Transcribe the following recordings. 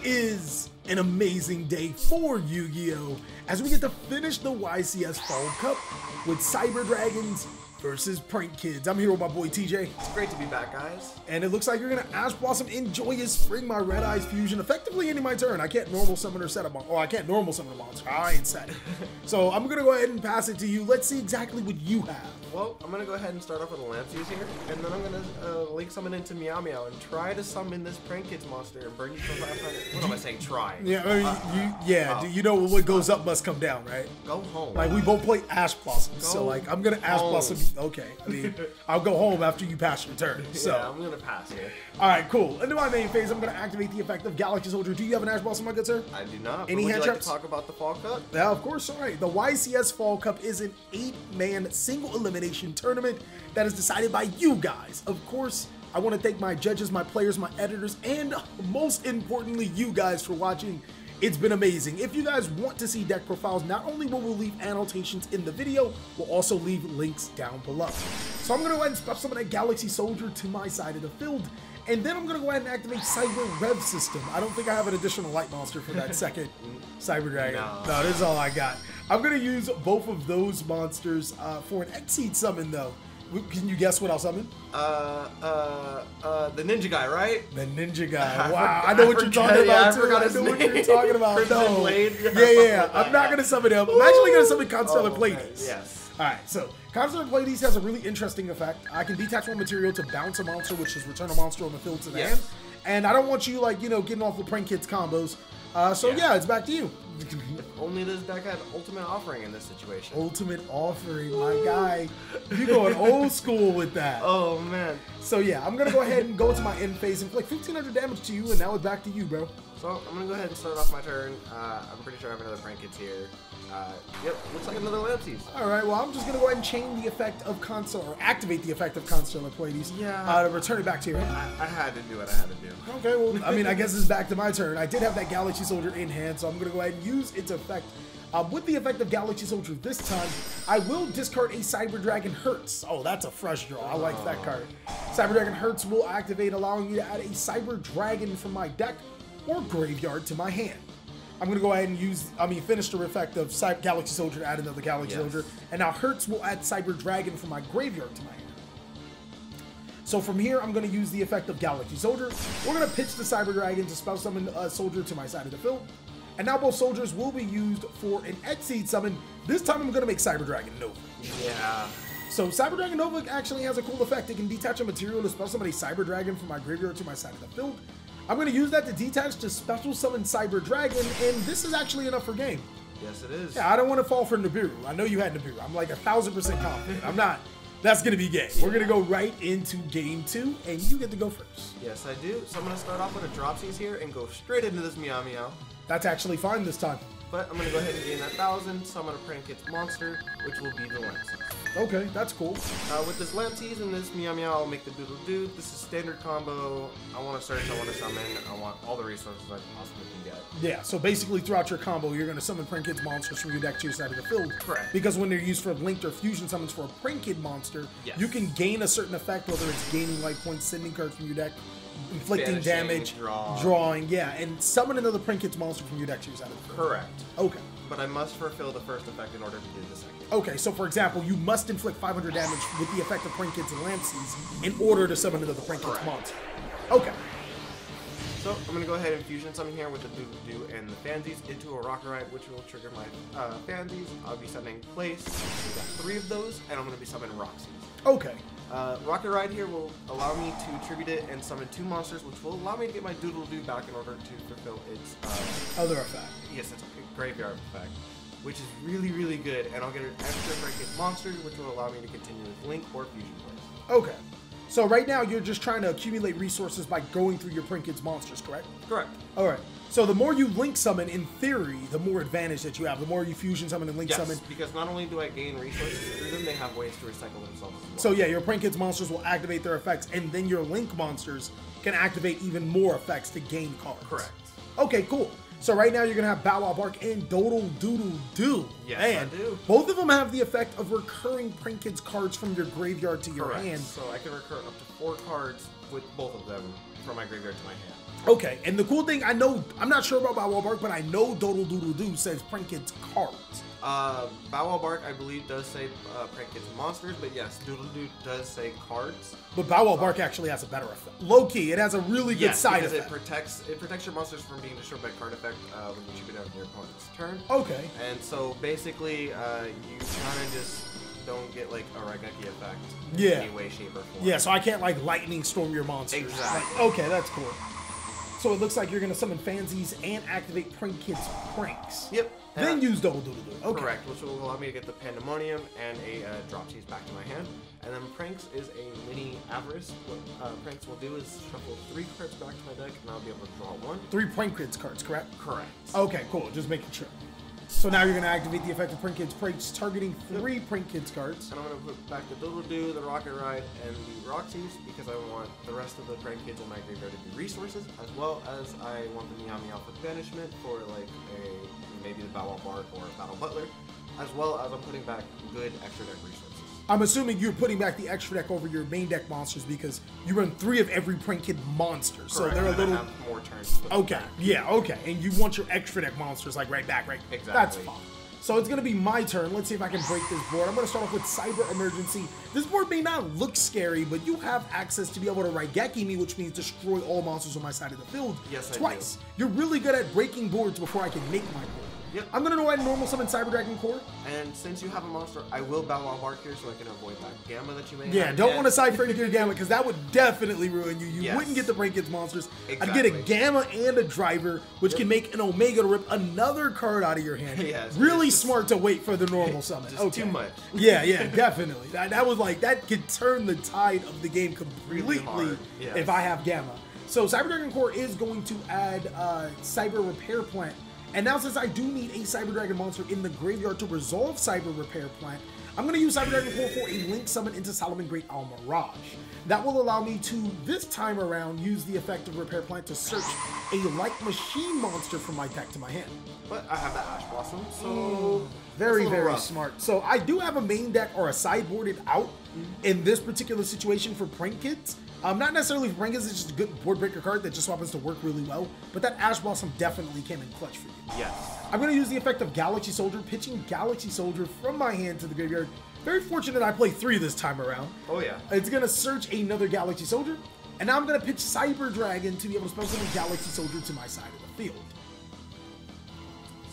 is an amazing day for Yu-Gi-Oh! As we get to finish the YCS Fall Cup with Cyber Dragons versus Prank Kids. I'm here with my boy TJ. It's great to be back, guys. And it looks like you're gonna Ash Blossom enjoy his Spring My Red Eyes Fusion, effectively ending my turn. I can't normal summon or set up. Oh, I can't normal summon a monster. I ain't set. So I'm gonna go ahead and pass it to you. Let's see exactly what you have. Well, I'm gonna go ahead and start off with a Lampsies here, and then I'm gonna link summon into Meow Meow and try to summon this Prank Kids monster and burn you for 500. What am I saying? Try. Yeah, I mean, you know what goes up must come down, right? Go home. Like, we both play Ash Blossom, so like I'm gonna Ash Blossom. Okay, I mean, I'll go home after you pass your turn. So yeah, I'm gonna pass here. All right, cool. Into my main phase, I'm gonna activate the effect of Galaxy Soldier. Do you have an Ash Blossom, my good sir? I do not. Any hand traps? traps? Like to talk about the Fall Cup? Yeah, of course. All right. The YCS Fall Cup is an 8-man single elimination tournament that is decided by you guys. Of course, I want to thank my judges, my players, my editors, and most importantly, you guys for watching. It's been amazing. If you guys want to see deck profiles, not only will we leave annotations in the video, we'll also leave links down below. So I'm going to go ahead and special summon a Galaxy Soldier to my side of the field. And then I'm going to go ahead and activate Cyber Rev System. I don't think I have an additional light monster for that second Cyber Dragon. No, this is all I got. I'm going to use both of those monsters for an Exceed summon, though. Can you guess what I'll summon? The ninja guy, right? The ninja guy. Wow, I know what you're talking about, too. I know what you're talking about. No. Blade. Yeah. I'm not going to summon him. I'm actually going to summon Constellar Pleiades. Yes. All right, so Constellar Pleiades has a really interesting effect. I can detach one material to bounce a monster, which is return a monster on the field to the hand. And I don't want you, like, getting off with Prank Kids combos. So yeah, it's back to you. If only this deck had Ultimate Offering in this situation. Ultimate Offering, my guy. You going old school with that. Oh, man. So yeah, I'm going to go ahead and go to my end phase and inflict 1,500 damage to you, and now it's back to you, bro. So I'm going to go ahead and start off my turn. I'm pretty sure I have another Prank Kids here. Yep, looks like another Lampsies. All right, well, I'm just going to go ahead and chain the effect of or activate the effect of Constellar Pleiades. Yeah. To return it back to your hand. I had to do what I had to do. Okay, well, I mean, I guess it's back to my turn. I did have that Galaxy Soldier in hand, so I'm going to go ahead and use its effect. With the effect of Galaxy Soldier this time, I will discard a Cyber Dragon Hertz. Oh, that's a fresh draw. I like that card. Cyber Dragon Hertz will activate, allowing me to add a Cyber Dragon from my deck or graveyard to my hand. I'm going to go ahead and finish the effect of Galaxy Soldier to add another Galaxy Soldier. And now Hertz will add Cyber Dragon from my graveyard to my hand. So from here, I'm going to use the effect of Galaxy Soldier. We're going to pitch the Cyber Dragon to spell summon a soldier to my side of the field. And now both soldiers will be used for an Exceed summon. This time I'm going to make Cyber Dragon Nova. Yeah. So Cyber Dragon Nova actually has a cool effect. It can detach a material to spell summon a Cyber Dragon from my graveyard to my side of the field. I'm going to use that to detach to special summon Cyber Dragon, and this is actually enough for game. Yes, it is. Yeah, I don't want to fall for Nibiru. I know you had Nibiru. I'm like 1,000% confident. I'm not. That's going to be game. We're going to go right into game 2, and you get to go first. Yes, I do. So I'm going to start off with a Dropsies here and go straight into this Meow Meow. That's actually fine this time. But I'm going to go ahead and gain that 1,000, summon a Prank Kids monster, which will be the Lampsies. Okay, that's cool. With this Lampsies and this Meow Meow, I'll make the Doodle Doo. This is standard combo. I want to search, I want to summon, I want all the resources I possibly can get. Yeah, so basically throughout your combo, you're going to summon Prank Kids monsters from your deck to your side of the field. Correct. Because when they're used for linked or fusion summons for a Prank Kid monster, you can gain a certain effect, whether it's gaining life points, sending cards from your deck, inflicting damage, drawing, and summon another Prank Kids monster from your deck to your side of the field. Correct. Okay. But I must fulfill the first effect in order to do the second. Okay, so for example, you must inflict 500 damage with the effect of Prank Kids and Lampsies in order to summon another Prank Kids monster. Okay. So I'm going to go ahead and fusion summon here with the Doodle Doo and the Fansies into a Rocket Ride, which will trigger my Fansies. I'll be summoning Place. We've got 3 of those, and I'm going to be summoning Roxy's. Okay. Rocket Ride here will allow me to tribute it and summon 2 monsters, which will allow me to get my Doodle Doo back in order to fulfill its other effect. Yes, it's a graveyard effect, which is really, really good. And I'll get an extra Prank Kids monster, which will allow me to continue with Link or Fusion Place. Okay. So right now you're just trying to accumulate resources by going through your Prank Kids monsters, correct? Correct. All right. So the more you link summon, in theory, the more advantage that you have. The more you fusion summon and link summon. Because not only do I gain resources through them, they have ways to recycle themselves as well. So yeah, your Prank Kids monsters will activate their effects, and then your link monsters can activate even more effects to gain cards. Correct. Okay, cool. So right now you're going to have Bow Wow Bark and Doodle Doodle Doo. Yes, and I do. Both of them have the effect of recurring Prank Kids cards from your graveyard to your hand. So I can recur up to 4 cards with both of them from my graveyard to my hand. Okay, and the cool thing, I know, I'm not sure about Bow Wow Bark, but I know Doodle Doodle Doo says Prank Kids cards. Bow Wow Bark, I believe, does say Prank Kids monsters, but yes, Doodle Doo does say cards. But Bow Wow Bark actually has a better effect. Low key, it has a really good side effect. It protects your monsters from being destroyed by card effect when you chip it out on your opponent's turn. Okay. And so basically, you kind of just don't get like a Raigeki effect in any way, shape, or form. Yeah, so I can't like lightning storm your monsters. Exactly. Like, okay, that's cool. So it looks like you're gonna summon Fansies and activate Prank Kids Pranks. Yep. Then use Doodle Doodle Doo. Okay. Correct, which will allow me to get the Pandemonium and a drop tease back to my hand. And then Pranks is a mini Avarice. What Pranks will do is shuffle 3 cards back to my deck, and I'll be able to draw 1. 3 Prank Kids cards, correct? Correct. Okay, cool. Just making sure. So now you're gonna activate the effect of Prank Kids Pranks, targeting 3 Prank Kids cards. And I'm gonna put back the Doodle Doo, the Rocket Ride, and the Roxy's because I want the rest of the Prank Kids in my graveyard to be resources, as well as I want the Meow Meow for banishment for like maybe the Bow Wow Bark or Battle Butler, as well as I'm putting back good extra deck resources. I'm assuming you're putting back the extra deck over your main deck monsters because you run 3 of every Prank Kid monster. So Correct. they're a little I have more turns. okay. Yeah, okay. And you want your extra deck monsters like right back, right? Exactly. That's fine. So it's gonna be my turn. Let's see if I can break this board. I'm gonna start off with Cyber Emergency. This board may not look scary, but you have access to be able to Raigeki me, which means destroy all monsters on my side of the field twice. You're really good at breaking boards before I can make my board. Yep. I'm gonna go ahead and normal summon Cyber Dragon Core. And since you have a monster, I will Bow Wow Bark here so I can avoid that Gamma that you may have. Yeah, don't want to side friend your Gamma because that would definitely ruin you. You wouldn't get the Prank Kids monsters. Exactly. I'd get a Gamma and a Driver, which can make an Omega to rip another card out of your hand. Yes, really smart to wait for the normal summon. Just too much. Yeah, definitely. That was like, that could turn the tide of the game completely if I have Gamma. So Cyber Dragon Core is going to add Cyber Repair Plant. And now since I do need a Cyber Dragon monster in the graveyard to resolve Cyber Repair Plant, I'm going to use Cyber Dragon Core for a link summon into Solomon Great Owl Mirage. That will allow me to, this time around, use the effect of Repair Plant to search a Light Machine monster from my deck to my hand. But I have the Ash Blossom, so... Very smart. So I do have a main deck or a sideboarded out in this particular situation for Prank Kids. Not necessarily for Prank Kids, it's just a good board breaker card that just happens to work really well. But that Ash Blossom definitely came in clutch for you. Yes. I'm going to use the effect of Galaxy Soldier, pitching Galaxy Soldier from my hand to the graveyard. Very fortunate I play 3 this time around. Oh yeah. It's going to search another Galaxy Soldier. And now I'm going to pitch Cyber Dragon to be able to special summon Galaxy Soldier to my side of the field.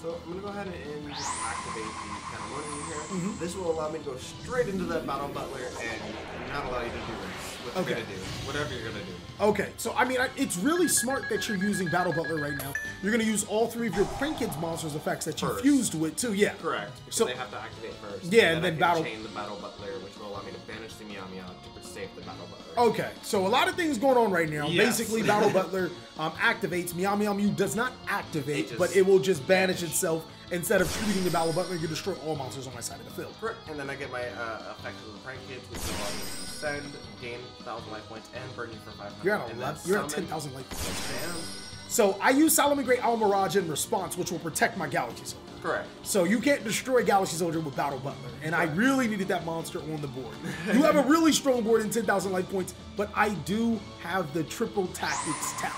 So I'm going to go ahead and just activate the Pandemonium here. This will allow me to go straight into that Battle Butler and not allow you to do what you're going to do. Whatever you're going to do. Okay, so I mean, it's really smart that you're using Battle Butler right now. You're going to use all 3 of your Prank Kids monsters effects that you fused with too, yeah. Correct, because so they have to activate first. Yeah, and then I can chain the Battle Butler, which will allow me to banish the Meow Meow to save the Battle Butler. Okay, so a lot of things going on right now. Yes. Basically, Battle Butler activates. Meow Meow Mew does not activate, but it will just banish itself. Instead of treating the Battle Butler, you destroy all monsters on my side of the field. Correct, and then I get my effect of the Prank Kids, which will allow me to send, gain 1,000 life points, and burn you for 500. You're at 10,000 life points. So I use Solomon Great Owl Mirage in response, which will protect my Galaxy Soldier. Correct. So you can't destroy Galaxy Soldier with Battle Butler, and I really needed that monster on the board. You have a really strong board in 10,000 life points, but I do have the triple tactics talent.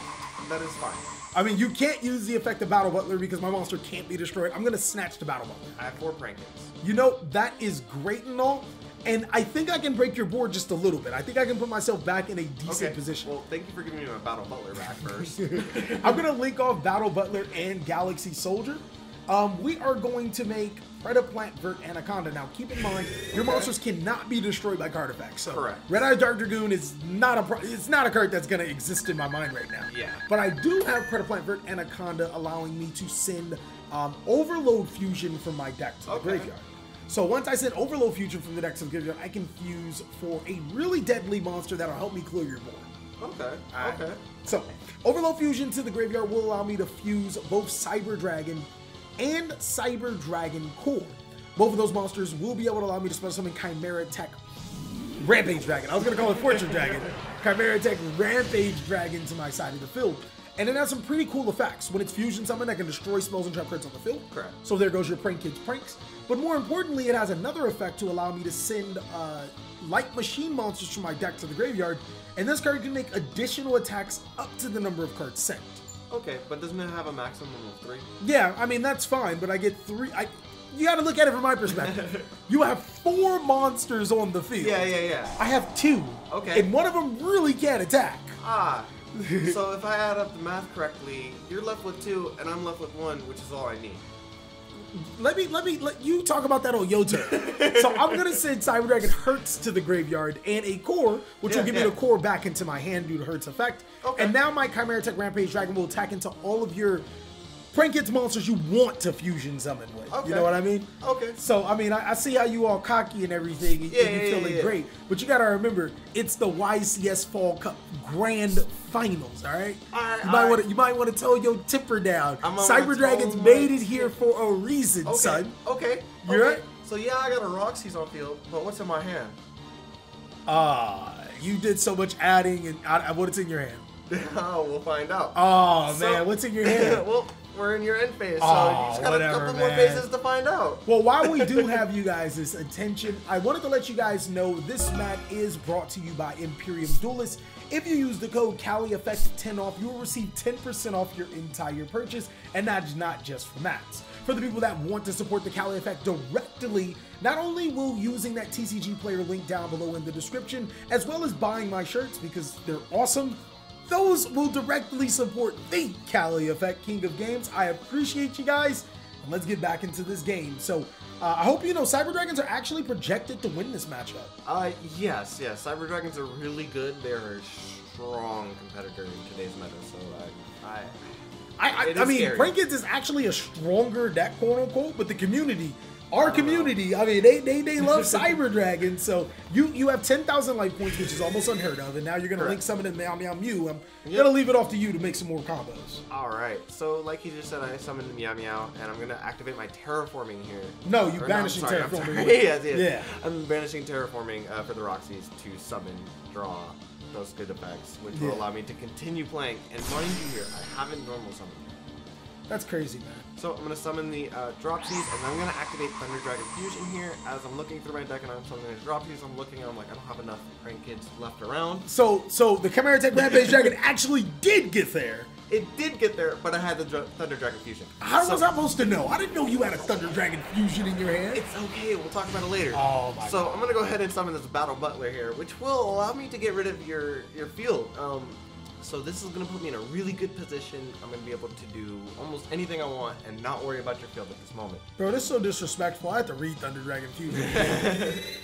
That is fine. I mean, you can't use the effect of Battle Butler because my monster can't be destroyed. I'm going to snatch the Battle Butler. I have 4 Prank Kids. You know, that is great and all, and I think I can break your board just a little bit. I think I can put myself back in a decent position. Well, thank you for giving me my Battle Butler back first. I'm going to link off Battle Butler and Galaxy Soldier. We are going to make Predaplant, Vert, Anaconda. Now, keep in mind, your monsters cannot be destroyed by card effects. So, correct. Red Eye Dark Dragoon is not a card that's going to exist in my mind right now. Yeah. But I do have Predaplant, Vert, Anaconda, allowing me to send Overload Fusion from my deck to the graveyard. So once I send Overload Fusion from the deck to the graveyard, I can fuse for a really deadly monster that'll help me clear your board. Okay. Okay. So, Overload Fusion to the graveyard will allow me to fuse both Cyber Dragon and Cyber Dragon Core. Both of those monsters will be able to allow me to special summon Chimera Tech Rampage Dragon. I was going to call it Fortune Dragon. Chimera Tech Rampage Dragon to my side of the field. And it has some pretty cool effects. When it's fusion summoned, I can destroy spells and trap cards on the field. Correct. So there goes your Prank Kids Pranks. But more importantly, it has another effect to allow me to send Light Machine monsters from my deck to the graveyard. and this card can make additional attacks up to the number of cards sent. Okay, but doesn't it have a maximum of 3? Yeah, I mean, that's fine, but I get 3. You gotta look at it from my perspective. You have 4 monsters on the field. Yeah. I have 2. Okay. And one of them really can't attack. Ah. So if I add up the math correctly, you're left with 2, and I'm left with 1, which is all I need. Let you talk about that on your turn. So I'm gonna send Cyber Dragon Hurts to the graveyard and a core, which will give me the core back into my hand due to Hurts effect. Okay. And now my Chimera Tech Rampage Dragon will attack into all of your Prank Kids monsters you want to fusion summon with. Okay. You know what I mean? Okay. So, I mean, I see how you all cocky and everything, and you're feeling great. But you gotta remember, it's the YCS Fall Cup Grand Finals, all right? You might want to tell your tipper down. Cyber Dragons made it here for a reason, son. Okay. You right? So, yeah, I got a Roxy's on field, but what's in my hand? You did so much adding, and what's in your hand? We'll find out. Oh, man, what's in your hand? Well, we're in your end phase, so you just got a couple more phases to find out. Well, while we do have you guys' attention, I wanted to let you guys know this mat is brought to you by Imperium Duelist. If you use the code CaliEffect 10 off, you will receive 10% off your entire purchase, and that's not just for mats. For the people that want to support the CaliEffect directly, not only will using that TCG player link down below in the description, as well as buying my shirts because they're awesome, those will directly support the TheCaliEffect, King of Games. I appreciate you guys, and let's get back into this game. So, I hope you know Cyber Dragons are actually projected to win this matchup. Yes. Cyber Dragons are really good. They're a strong competitor in today's meta, so I mean, Prank Kids is actually a stronger deck, quote unquote, but the community, our community, I mean, they love Cyber Dragons. So you have 10,000 life points, which is almost unheard of, and now you're gonna link summon in Meow Meow Mew. I'm gonna leave it off to you to make some more combos. All right. So like you just said, I summoned the Meow Meow, and I'm gonna activate my terraforming here. No, you banishing terraforming. Yes. Yeah. I'm banishing terraforming for the Roxys to summon, draw those good effects, which will allow me to continue playing. And mind you here, I haven't normal summoned. That's crazy, man. So I'm going to summon the Dropsies, and I'm going to activate Thunder Dragon Fusion here. As I'm looking through my deck and I'm summoning the Dropsies, I'm looking and I'm like, I don't have enough Prank Kids left around. So the Chimera Tech Rampage Dragon actually did get there. It did get there, but I had the Thunder Dragon Fusion. How was I supposed to know? I didn't know you had a Thunder Dragon Fusion in your hand. It's okay, we'll talk about it later. Oh my God. I'm going to go ahead and summon this Battle Butler here, which will allow me to get rid of your field. So this is going to put me in a really good position. I'm going to be able to do almost anything I want and not worry about your field at this moment. Bro, this is so disrespectful. I have to read Thunder Dragon Fusion.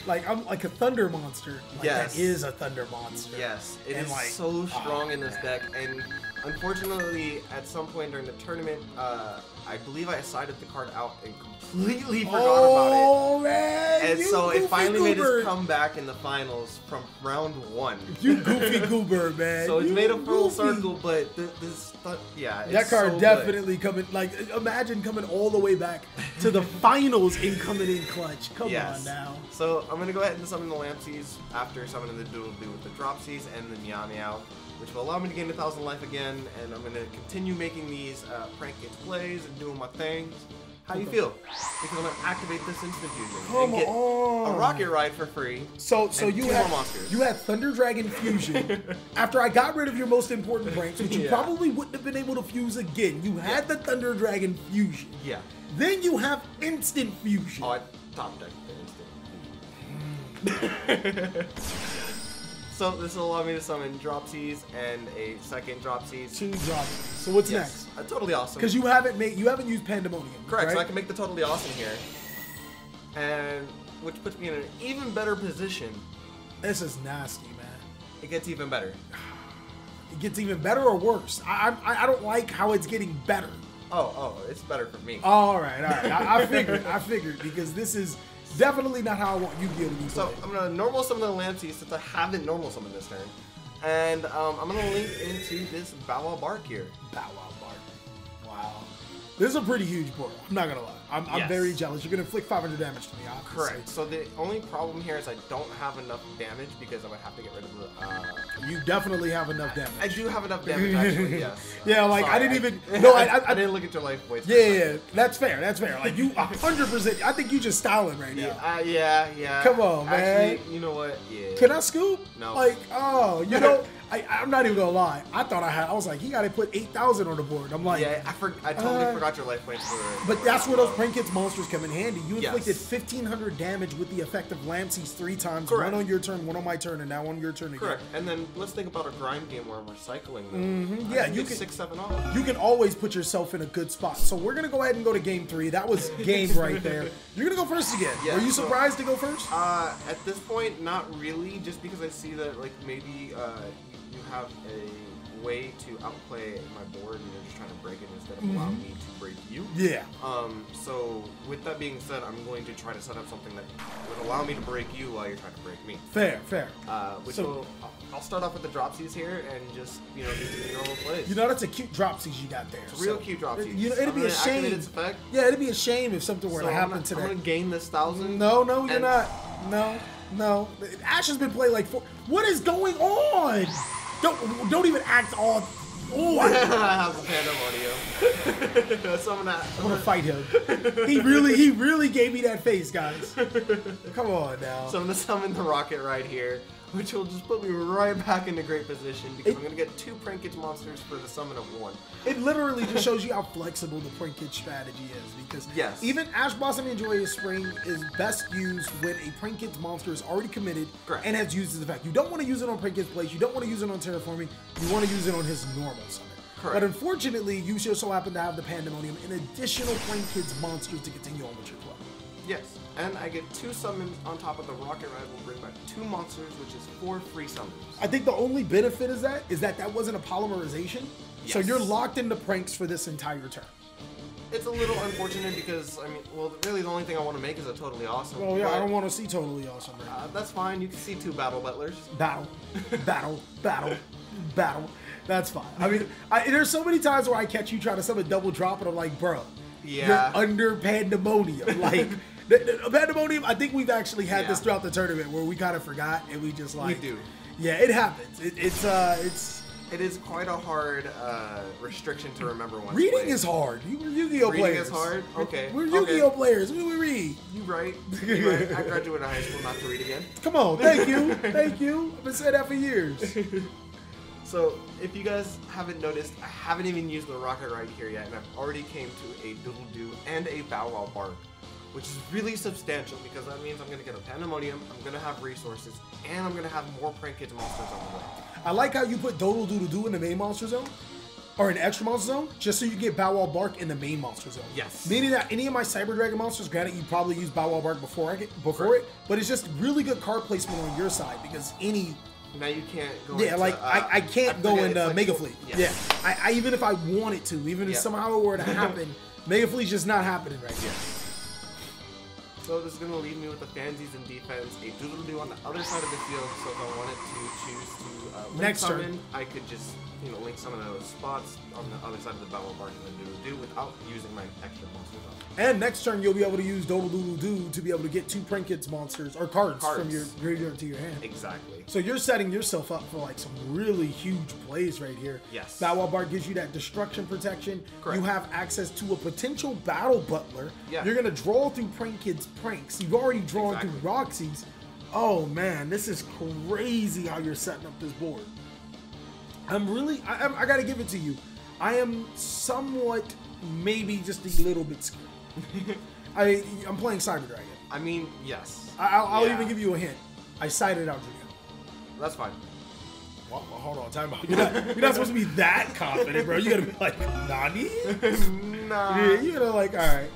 Like, I'm like a Thunder monster. Like, that is a Thunder monster. Yes, it is like, so strong in this deck. And unfortunately, at some point during the tournament, I believe I sided the card out and completely forgot about it. Oh, man. And so it finally made its comeback in the finals from round 1. You goofy goober, man. So it's made a full circle, but that card so definitely coming. Like, imagine coming all the way back to the finals and coming in clutch. Come on now. So I'm going to go ahead and summon the Lampsies after summoning the Doodle-Doo with the Dropsies and the Meow Meow, which will allow me to gain 1,000 life again, and I'm going to continue making these Prank Kids plays and doing my things. How do you feel? Because I'm going to activate this instant fusion and get a rocket ride for free. So you had Thunder Dragon Fusion. After I got rid of your most important pranks, which you probably wouldn't have been able to fuse again, you had the Thunder Dragon Fusion. Yeah. Then you have instant fusion. Oh, I top decked the instant. So this will allow me to summon Dropsies and a second Dropsies. 2 Dropsies. So what's next? Totally Awesome. Because you haven't used Pandemonium. Correct. Right? So I can make the Totally Awesome here, and which puts me in an even better position. This is nasty, man. It gets even better. It gets even better or worse? I don't like how it's getting better. Oh, it's better for me. All right. I figured because this is definitely not how I want you to be able to be played. So I'm going to normal summon the Lampsies since I haven't normal summoned this turn. And I'm going to link into this Bow Wow Bark here. Bow Wow Bark. Wow. This is a pretty huge board. I'm not gonna lie. I'm Yes. very jealous. You're gonna inflict 500 damage to me. Obviously. Correct. So the only problem here is I don't have enough damage because I would have to get rid of the. You definitely have enough damage. I do have enough damage actually. Yes. Yeah, like Sorry, I didn't even. No, I didn't look at your life points. Yeah, that's fair. That's fair. Like you, 100%. I think you just styling right now. Yeah. Come on, man. Actually, you know what? Yeah. Can I scoop? No. Like, oh, you know, I'm not even gonna lie. I was like, he got to put 8,000 on the board. I'm like, Yeah, I totally forgot your life points for. But that's where those Prank Kids monsters come in handy. You Yes. inflicted 1,500 damage with the effect of Lamses 3 times. Correct. One on your turn, one on my turn, and now on your turn again. Correct. And then let's think about a grind game where we're cycling them. Yeah, I you get can 6-7 off. You can always put yourself in a good spot. So we're gonna go ahead and go to game 3. That was game right there. You're gonna go first again. Yeah, Were you so- surprised to go first? At this point, not really. Just because I see that like maybe you have a way to outplay my board and you're just trying to break it instead of allowing me to break you. Yeah. So with that being said, I'm going to try to set up something that would allow me to break you while you're trying to break me. Fair. I'll start off with the dropsies here and just do the normal plays. You know, that's a cute dropsies you got there. It's real cute dropsies. You know, it'd I'm be a gonna activate shame. its effect. Yeah, it'd be a shame if something were So to happen I'm today. gonna gain this 1,000. No, you're and- not. No. Ash has been playing like 4. What is going on? Don't even act all. Oh, I have the pandemonium. So I'm gonna fight him. He really gave me that face, guys. Come on now. So I'm gonna summon the rocket right here, which will just put me right back into great position because I'm gonna get 2 Prank Kids monsters for the summon of 1. It literally just shows you how flexible the Prank Kid strategy is, because Yes. even Ash Blossom and Joyous Spring is best used when a Prank Kid's monster is already committed Correct. and has used his effect. You don't want to use it on Prank Kid's place. You don't want to use it on Terraforming. You want to use it on his normal summon. Correct. But unfortunately, you just so happen to have the Pandemonium and additional Prank Kid's monsters to continue on with your play. Yes, and I get 2 summons on top of the rocket ride. Will bring back 2 monsters, which is 4 free summons. I think the only benefit is that wasn't a polymerization. So Yes. you're locked into pranks for this entire turn. It's a little unfortunate because really the only thing I want to make is a totally awesome. Oh yeah, but, I don't want to see totally awesome right now. That's fine. You can see 2 battle butlers. Battle. That's fine. I mean, there's so many times where I catch you trying to summon double drop, and I'm like, bro, Yeah. you're under Pandemonium. Like, the Pandemonium, I think we've actually had this Yeah. throughout the tournament where we kind of forgot and we just like. We do. Yeah, it happens. It is quite a hard restriction to remember once Reading played. is hard. We're Yu-Gi-Oh Reading players. is hard? Okay. We're okay. Yu-Gi-Oh players. We read. You right. You right. I graduated high school not to read again. Come on. Thank you. Thank you. I've been saying that for years. So, if you guys haven't noticed, I haven't even used the rocket right here yet, and I've already came to a Doodle-Doo and a Bow Wow Bark, which is really substantial because that means I'm going to get a Pandemonium, I'm going to have resources, and I'm going to have more Prank Kids monsters on the way. I like how you put Doodle Doodle Doo in the main monster zone, or in extra monster zone, just so you get Bow Wow Bark in the main monster zone. Yes. Meaning that any of my Cyber Dragon monsters, granted you probably use Bow Wow Bark before it, but it's just really good card placement on your side because any. Now you can't go Yeah, into, like I can't go forget, into it's like- Mega Fleet. Yes. Yeah, I even if I wanted to, even if Yeah. somehow it were to happen, Mega Fleet's just not happening right now. So this is going to leave me with the Fansies in defense, a Doodle-Doo on the other side of the field, so if I wanted to choose to link Next turn. summon, I could just, link summon those spots on the other side of the Battle Bark and then Doodle-Doo without using my extra monsters on. And next turn, you'll be able to use Doodle Doodle Doo to be able to get 2 Prank Kids monsters or cards from your graveyard to your hand. Exactly. So you're setting yourself up for like some really huge plays right here. Yes. Bow Wow Bark gives you that destruction protection. Correct. You have access to a potential battle butler. Yeah. You're gonna draw through Prank Kids pranks. You've already drawn Exactly. through Roxy's. Oh man, this is crazy how you're setting up this board. I gotta give it to you. I am somewhat, maybe just a little bit scared. I'm playing Cyber Dragon. I mean, yes. I'll Yeah. even give you a hint. I cited out Julio. That's fine. Well, hold on, time out. You're not supposed to be that confident, bro. You gotta be like, Nani? Nah. Yeah, you gotta like, alright.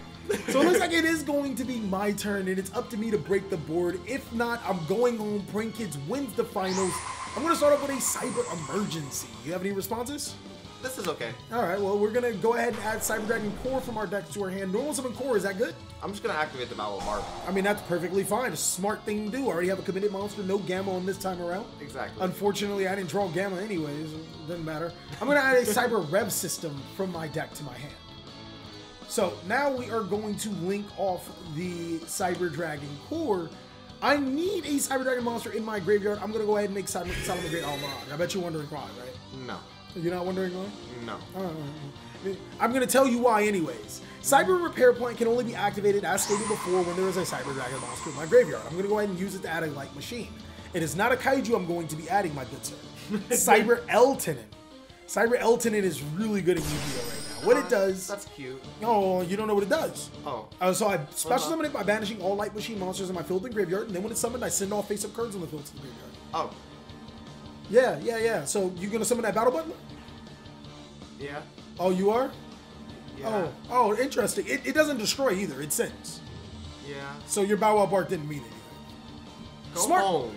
So it looks like it is going to be my turn, and it's up to me to break the board. If not, I'm going home. Prank Kids wins the finals. I'm gonna start off with a Cyber Emergency. You have any responses? This is okay. Alright, well, we're gonna go ahead and add Cyber Dragon Core from our deck to our hand. Normal Summon Core, is that good? I'm just going to activate the Battle Bark. I mean, that's perfectly fine. A smart thing to do. I already have a committed monster, no Gamma on this time around. Exactly. Unfortunately, I didn't draw Gamma anyways. It doesn't matter. I'm going to add a Cyber Rev system from my deck to my hand. So now we are going to link off the Cyber Dragon core. I need a Cyber Dragon monster in my graveyard. I'm going to go ahead and make Solomon Great Almond. I bet you're wondering why, right? No. You're not wondering why? No. I'm going to tell you why anyways. Cyber Repair Point can only be activated, as stated before, when there is a Cyber Dragon monster in my graveyard. I'm going to go ahead and use it to add a light machine. It is not a kaiju I'm going to be adding, my good sir. Cyber Eltonin. Cyber Eltonin is really good at Yu-Gi-Oh! Right now. What it does... That's cute. Oh, you don't know what it does. Oh. So I special summon it by banishing all light machine monsters in my field and graveyard, and then when it's summoned, I send all face-up cards on the field to the graveyard. Oh. Yeah. So you're going to summon that battle button? Yeah. Oh, you are? Yeah. Oh, interesting. It doesn't destroy either. It sends. Yeah. So your Bow Wow Bark didn't mean anything. Go Smart. home.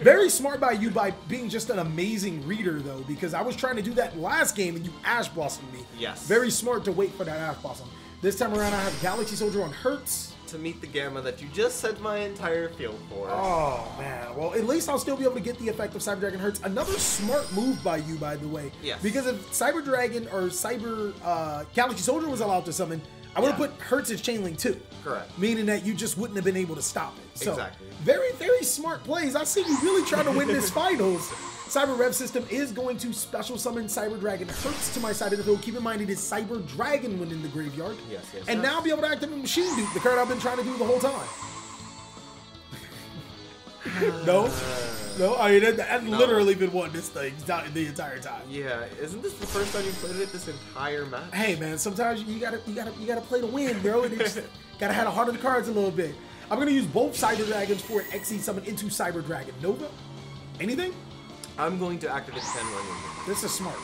Very smart by you by being just an amazing reader, though, because I was trying to do that last game and you Ash Blossomed me. Yes. Very smart to wait for that Ash Blossom. This time around, I have Galaxy Soldier on Hertz. To meet the gamma that you just sent my entire field for. Oh, man. Well, at least I'll still be able to get the effect of Cyber Dragon Hertz. Another smart move by you, by the way. Yes. Because if Cyber Dragon or Cyber Galaxy Soldier was allowed to summon, I would have put Hertz as Chain Link too. Correct. Meaning that you just wouldn't have been able to stop it. So, exactly. Very, very smart plays. I see you really trying to win this finals. Cyber Rev System is going to special summon Cyber Dragon Hertz to my side of the field. Keep in mind it is Cyber Dragon when in the graveyard. Yes. And now I'll be able to activate Machine Dupe, the card I've been trying to do the whole time. No? I mean, I've literally been wanting this thing the entire time. Yeah, isn't this the first time you played it this entire match? Hey man, sometimes you gotta play to win, bro. And just gotta have a heart of the cards a little bit. I'm gonna use both Cyber Dragons for an XE summon into Cyber Dragon Nova. Anything? I'm going to activate the 10 ring. This is smart.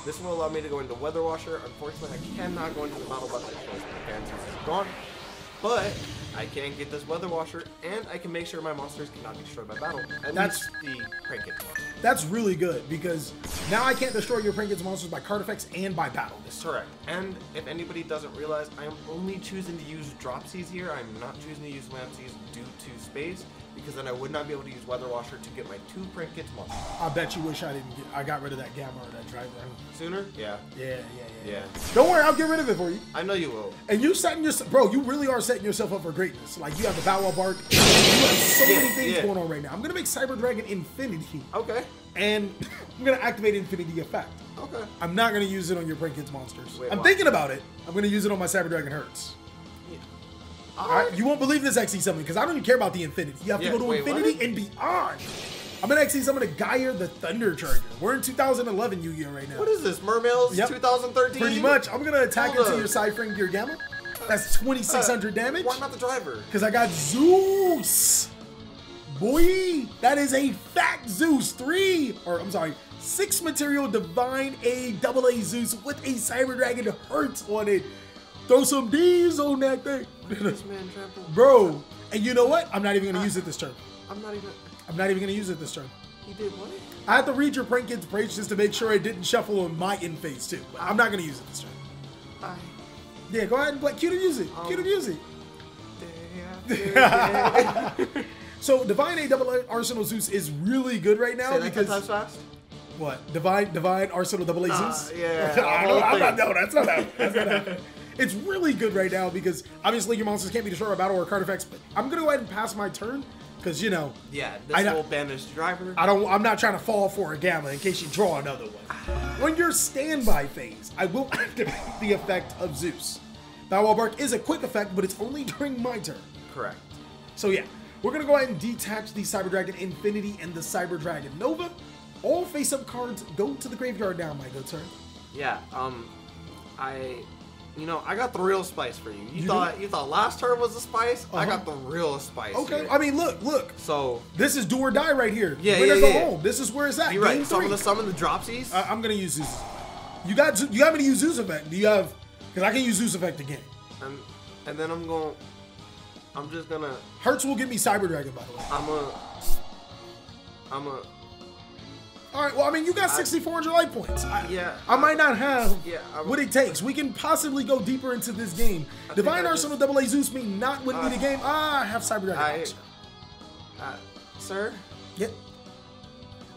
This will allow me to go into Weather Washer. Unfortunately, I cannot go into the battle button because my Kansas is gone. But I can get this Weather Washer, and I can make sure my monsters cannot be destroyed by battle. And that's the Prank Kids monster. That's really good, because now I can't destroy your Prank Kids monsters by card effects and by battle. Correct. And if anybody doesn't realize, I am only choosing to use Dropsies here. I'm not choosing to use Lampsies due to space, because then I would not be able to use Weather Washer to get my 2 Prank Kids monsters. I bet you wish I got rid of that Gamma or that Driver. Sooner? Yeah. Yeah. Don't worry, I'll get rid of it for you. I know you will. And you setting yourself, bro, you really are setting yourself up for greatness. Like, you have the Bow Wow Bark. You have so many things going on right now. I'm going to make Cyber Dragon Infinity. Okay. And I'm going to activate Infinity Effect. Okay. I'm not going to use it on your Prank Kids monsters. Wait, I'm why? thinking about it. I'm going to use it on my Cyber Dragon Hertz. Yeah. All right? You won't believe this XE summon, because I don't even care about the Infinity. You have to go to Infinity and beyond. I'm going to XE summon a Gaia the Thunder Charger. We're in 2011 Yu-Gi-Oh! Right now. What is this, Mermails 2013? Pretty much. I'm going to attack into your Cypher Gear Gamma. That's 2,600 damage. Why not the Driver? Because I got Zeus. Boy, that is a fat Zeus. 6 material Divine AA Zeus with a Cyber Dragon Hertz on it. Throw some D's on that thing. This man trampled. Bro, and you know what? I'm not even going to use it this turn. I'm not even going to use it this turn. He did what? I had to read your Prank Kids page just to make sure it didn't shuffle on my in phase too. But I'm not going to use it this turn. Yeah, go ahead and play. Cue the music. Cue the music. So Divine AA Arsenal Zeus is really good right now. Say that because 10 times fast. What? Divine Arsenal AA Zeus? Yeah. That's not that. It's really good right now because obviously your monsters can't be destroyed by battle or card effects. But I'm gonna go ahead and pass my turn because you know. Yeah, this will banish Driver. I'm not trying to fall for a Gamma in case you draw another one. When you're standby phase, I will activate the effect of Zeus. Bow Wow Bark is a quick effect, but it's only during my turn. Correct. So yeah, we're gonna go ahead and detach the Cyber Dragon Infinity and the Cyber Dragon Nova. All face-up cards go to the graveyard now, my good sir. Yeah. I got the real spice for you. You thought last turn was the spice? I got the real spice. Okay. Here. I mean, look. So this is do or die right here. Yeah, Winners go home. This is where it's at. You're right. Game So I'm 3. gonna summon the Dropsies. I'm gonna use Zeus. You got me to use Zeus effect. Do you have? Because I can use Zeus effect again. And then I'm just gonna. Hertz will give me Cyber Dragon, by the way. All right. Well, I mean, you got 6,400 life points. I might not have what it takes. We can possibly go deeper into this game. Divine Arsenal AA Zeus may not win me the game. I have Cyber Dragon. Sir? Yep.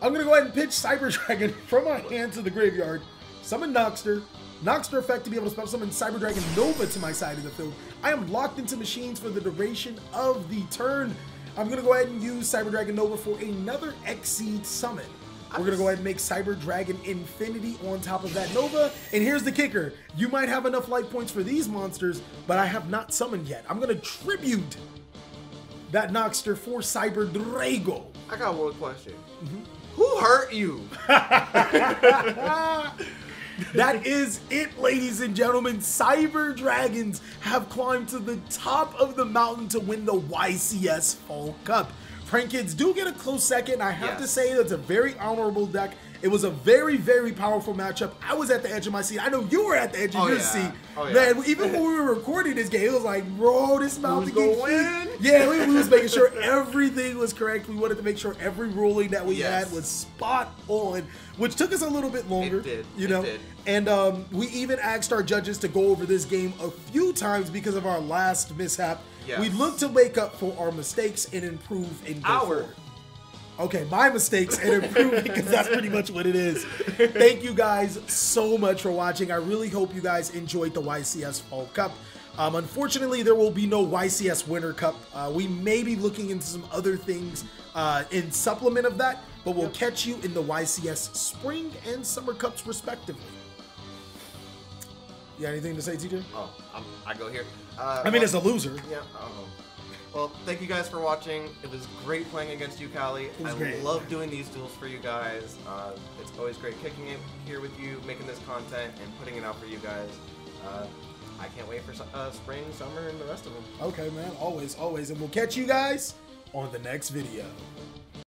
I'm gonna go ahead and pitch Cyber Dragon from my hand to the graveyard. Summon Noxter. Noxter effect to be able to special summon Cyber Dragon Nova to my side of the field. I am locked into machines for the duration of the turn. I'm going to go ahead and use Cyber Dragon Nova for another Exceed summon. We're going to go ahead and make Cyber Dragon Infinity on top of that Nova. And here's the kicker. You might have enough life points for these monsters, but I have not summoned yet. I'm going to tribute that Noxter for Cyber Drago. I got one question. Who hurt you? That is it, ladies and gentlemen. Cyber Dragons have climbed to the top of the mountain to win the YCS Fall Cup. Prank Kids do get a close second. I have to say that's a very honorable deck. It was a very, very powerful matchup. I was at the edge of my seat. I know you were at the edge of your seat. Man, even when we were recording this game, it was like, bro, this mountain can win. Yeah, we was making sure everything was correct. We wanted to make sure every ruling that we had was spot on, which took us a little bit longer. It did. You know? It did. And we even asked our judges to go over this game a few times because of our last mishap. Yes. We look to make up for our mistakes and improve and go forward. Okay, my mistakes and improve because that's pretty much what it is. Thank you guys so much for watching. I really hope you guys enjoyed the YCS Fall Cup. Unfortunately, there will be no YCS Winter Cup. We may be looking into some other things in supplement of that, but we'll catch you in the YCS Spring and Summer Cups respectively. You got anything to say, TJ? Oh, I go here. I mean, as a loser. Yeah. Well, thank you guys for watching. It was great playing against you, Callie. I love doing these duels for you guys. It's always great kicking it here with you, making this content, and putting it out for you guys. I can't wait for spring, summer, and the rest of them. Okay, man. Always, always. And we'll catch you guys on the next video.